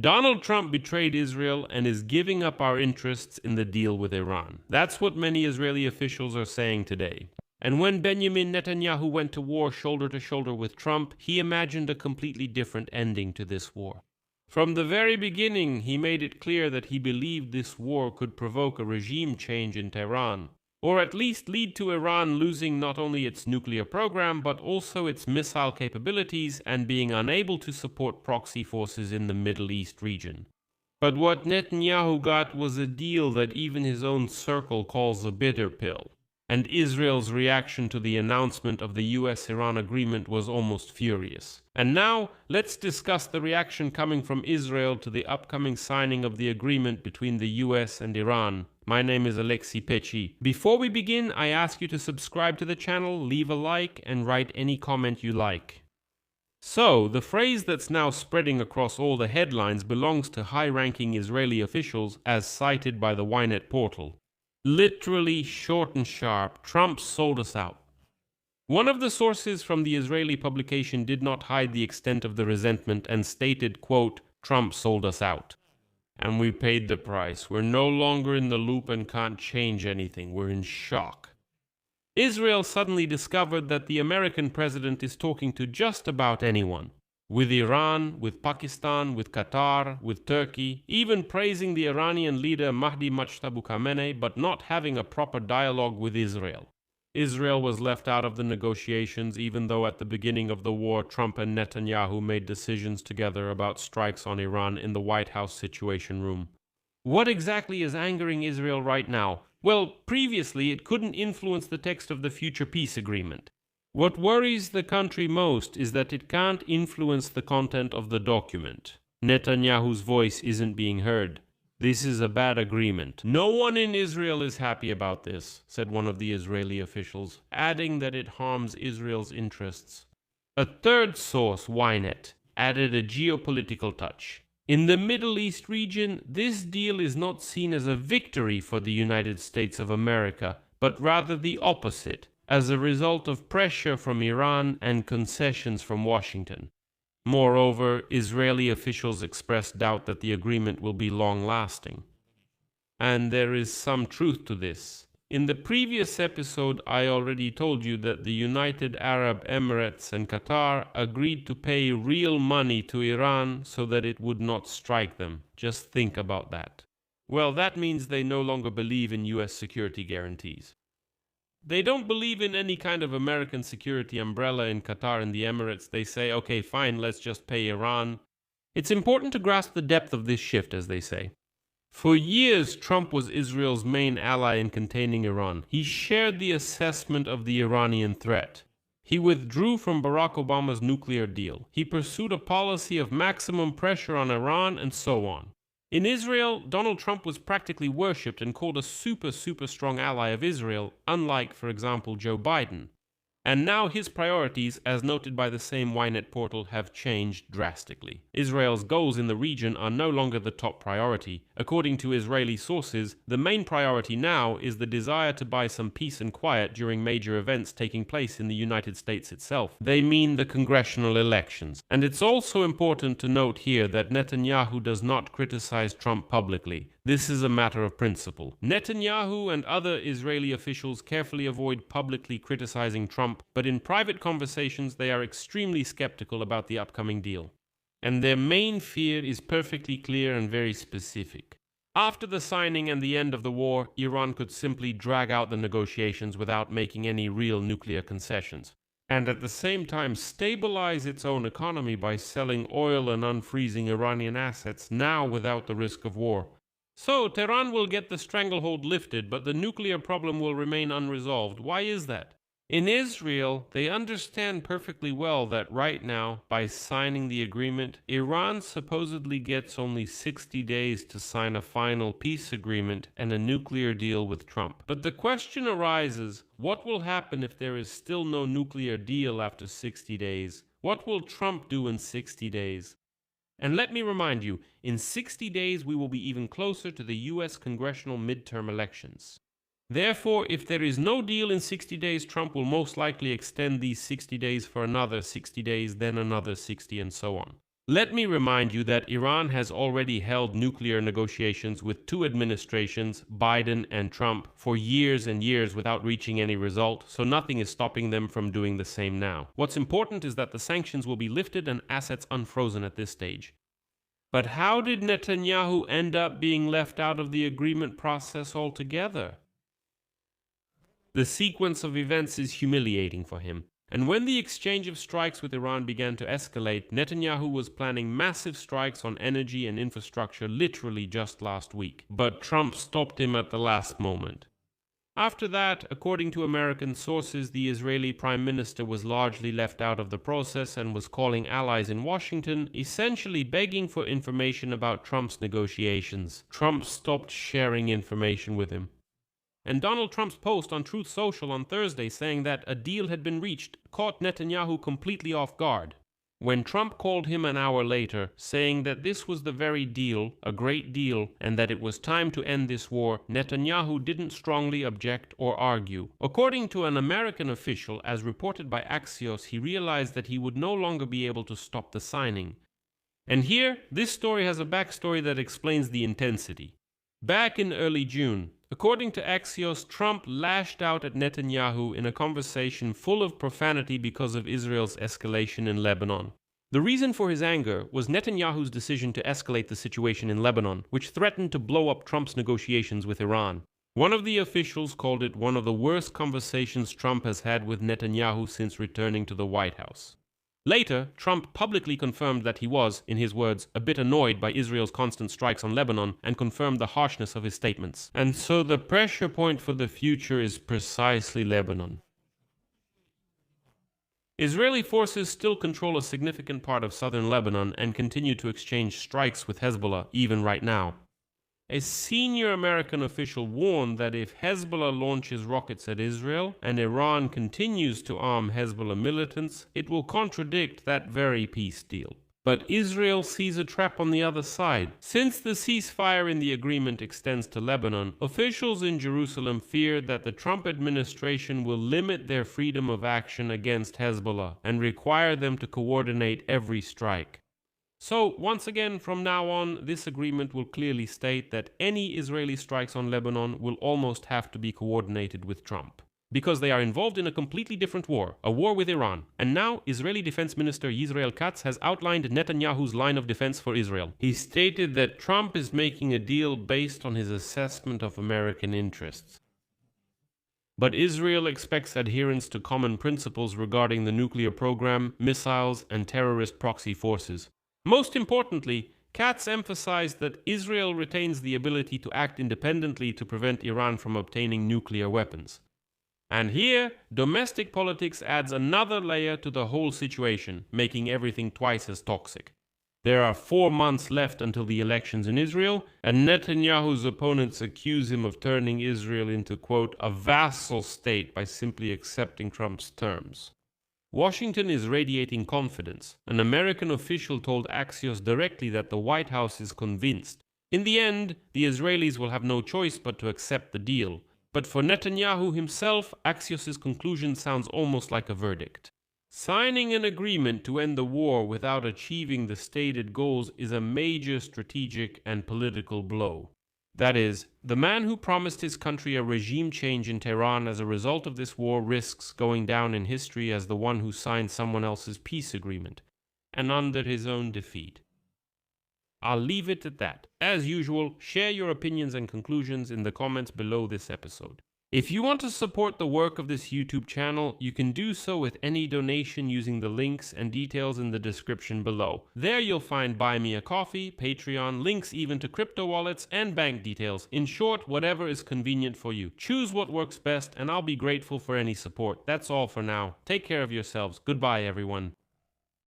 Donald Trump betrayed Israel and is giving up our interests in the deal with Iran. That's what many Israeli officials are saying today. And when Benjamin Netanyahu went to war shoulder to shoulder with Trump, he imagined a completely different ending to this war. From the very beginning, he made it clear that he believed this war could provoke a regime change in Tehran, or at least lead to Iran losing not only its nuclear program, but also its missile capabilities and being unable to support proxy forces in the Middle East region. But what Netanyahu got was a deal that even his own circle calls a bitter pill. And Israel's reaction to the announcement of the US-Iran agreement was almost furious. And now, let's discuss the reaction coming from Israel to the upcoming signing of the agreement between the US and Iran. My name is Pechiy. Before we begin, I ask you to subscribe to the channel, leave a like, and write any comment you like. So, the phrase that's now spreading across all the headlines belongs to high-ranking Israeli officials as cited by the Ynet portal. Literally, short and sharp, Trump sold us out. One of the sources from the Israeli publication did not hide the extent of the resentment and stated, quote, "Trump sold us out. And we paid the price. We're no longer in the loop and can't change anything. We're in shock." Israel suddenly discovered that the American president is talking to just about anyone. With Iran, with Pakistan, with Qatar, with Turkey, even praising the Iranian leader Mahdi Majtaba Khamenei, but not having a proper dialogue with Israel. Israel was left out of the negotiations, even though at the beginning of the war, Trump and Netanyahu made decisions together about strikes on Iran in the White House Situation Room. What exactly is angering Israel right now? Well, previously it couldn't influence the text of the future peace agreement. What worries the country most is that it can't influence the content of the document. Netanyahu's voice isn't being heard. This is a bad agreement. No one in Israel is happy about this, said one of the Israeli officials, adding that it harms Israel's interests. A third source, Ynet, added a geopolitical touch. In the Middle East region, this deal is not seen as a victory for the United States of America, but rather the opposite, as a result of pressure from Iran and concessions from Washington. Moreover, Israeli officials expressed doubt that the agreement will be long-lasting. And there is some truth to this. In the previous episode, I already told you that the United Arab Emirates and Qatar agreed to pay real money to Iran so that it would not strike them. Just think about that. Well, that means they no longer believe in US security guarantees. They don't believe in any kind of American security umbrella in Qatar and the Emirates. They say, okay, fine, let's just pay Iran. It's important to grasp the depth of this shift, as they say. For years, Trump was Israel's main ally in containing Iran. He shared the assessment of the Iranian threat. He withdrew from Barack Obama's nuclear deal. He pursued a policy of maximum pressure on Iran and so on. In Israel, Donald Trump was practically worshipped and called a super strong ally of Israel, unlike, for example, Joe Biden. And now his priorities, as noted by the same Ynet portal, have changed drastically. Israel's goals in the region are no longer the top priority. According to Israeli sources, the main priority now is the desire to buy some peace and quiet during major events taking place in the United States itself. They mean the congressional elections. And it's also important to note here that Netanyahu does not criticize Trump publicly. This is a matter of principle. Netanyahu and other Israeli officials carefully avoid publicly criticizing Trump, but in private conversations they are extremely skeptical about the upcoming deal. And their main fear is perfectly clear and very specific. After the signing and the end of the war, Iran could simply drag out the negotiations without making any real nuclear concessions, and at the same time stabilize its own economy by selling oil and unfreezing Iranian assets now without the risk of war. So, Tehran will get the stranglehold lifted, but the nuclear problem will remain unresolved. Why is that? In Israel, they understand perfectly well that right now, by signing the agreement, Iran supposedly gets only 60 days to sign a final peace agreement and a nuclear deal with Trump. But the question arises, what will happen if there is still no nuclear deal after 60 days? What will Trump do in 60 days? And let me remind you, in 60 days we will be even closer to the US congressional midterm elections. Therefore, if there is no deal in 60 days, Trump will most likely extend these 60 days for another 60 days, then another 60, and so on. Let me remind you that Iran has already held nuclear negotiations with two administrations, Biden and Trump, for years and years without reaching any result, so nothing is stopping them from doing the same now. What's important is that the sanctions will be lifted and assets unfrozen at this stage. But how did Netanyahu end up being left out of the agreement process altogether? The sequence of events is humiliating for him. And when the exchange of strikes with Iran began to escalate, Netanyahu was planning massive strikes on energy and infrastructure literally just last week. But Trump stopped him at the last moment. After that, according to American sources, the Israeli Prime Minister was largely left out of the process and was calling allies in Washington, essentially begging for information about Trump's negotiations. Trump stopped sharing information with him. And Donald Trump's post on Truth Social on Thursday saying that a deal had been reached caught Netanyahu completely off guard. When Trump called him an hour later, saying that this was the very deal, a great deal, and that it was time to end this war, Netanyahu didn't strongly object or argue. According to an American official, as reported by Axios, he realized that he would no longer be able to stop the signing. And here, this story has a backstory that explains the intensity. Back in early June, according to Axios, Trump lashed out at Netanyahu in a conversation full of profanity because of Israel's escalation in Lebanon. The reason for his anger was Netanyahu's decision to escalate the situation in Lebanon, which threatened to blow up Trump's negotiations with Iran. One of the officials called it one of the worst conversations Trump has had with Netanyahu since returning to the White House. Later, Trump publicly confirmed that he was, in his words, a bit annoyed by Israel's constant strikes on Lebanon and confirmed the harshness of his statements. And so the pressure point for the future is precisely Lebanon. Israeli forces still control a significant part of southern Lebanon and continue to exchange strikes with Hezbollah even right now. A senior American official warned that if Hezbollah launches rockets at Israel and Iran continues to arm Hezbollah militants, it will contradict that very peace deal. But Israel sees a trap on the other side. Since the ceasefire in the agreement extends to Lebanon, officials in Jerusalem fear that the Trump administration will limit their freedom of action against Hezbollah and require them to coordinate every strike. So, once again, from now on, this agreement will clearly state that any Israeli strikes on Lebanon will almost have to be coordinated with Trump, because they are involved in a completely different war, a war with Iran. And now, Israeli Defense Minister Yisrael Katz has outlined Netanyahu's line of defense for Israel. He stated that Trump is making a deal based on his assessment of American interests. But Israel expects adherence to common principles regarding the nuclear program, missiles, and terrorist proxy forces. Most importantly, Katz emphasized that Israel retains the ability to act independently to prevent Iran from obtaining nuclear weapons. And here, domestic politics adds another layer to the whole situation, making everything twice as toxic. There are 4 months left until the elections in Israel, and Netanyahu's opponents accuse him of turning Israel into, quote, a vassal state by simply accepting Trump's terms. Washington is radiating confidence. An American official told Axios directly that the White House is convinced. In the end, the Israelis will have no choice but to accept the deal. But for Netanyahu himself, Axios' conclusion sounds almost like a verdict. Signing an agreement to end the war without achieving the stated goals is a major strategic and political blow. That is, the man who promised his country a regime change in Tehran as a result of this war risks going down in history as the one who signed someone else's peace agreement, and under his own defeat. I'll leave it at that. As usual, share your opinions and conclusions in the comments below this episode. If you want to support the work of this YouTube channel, you can do so with any donation using the links and details in the description below. There you'll find Buy Me a Coffee, Patreon, links even to crypto wallets, and bank details. In short, whatever is convenient for you. Choose what works best, and I'll be grateful for any support. That's all for now. Take care of yourselves. Goodbye, everyone.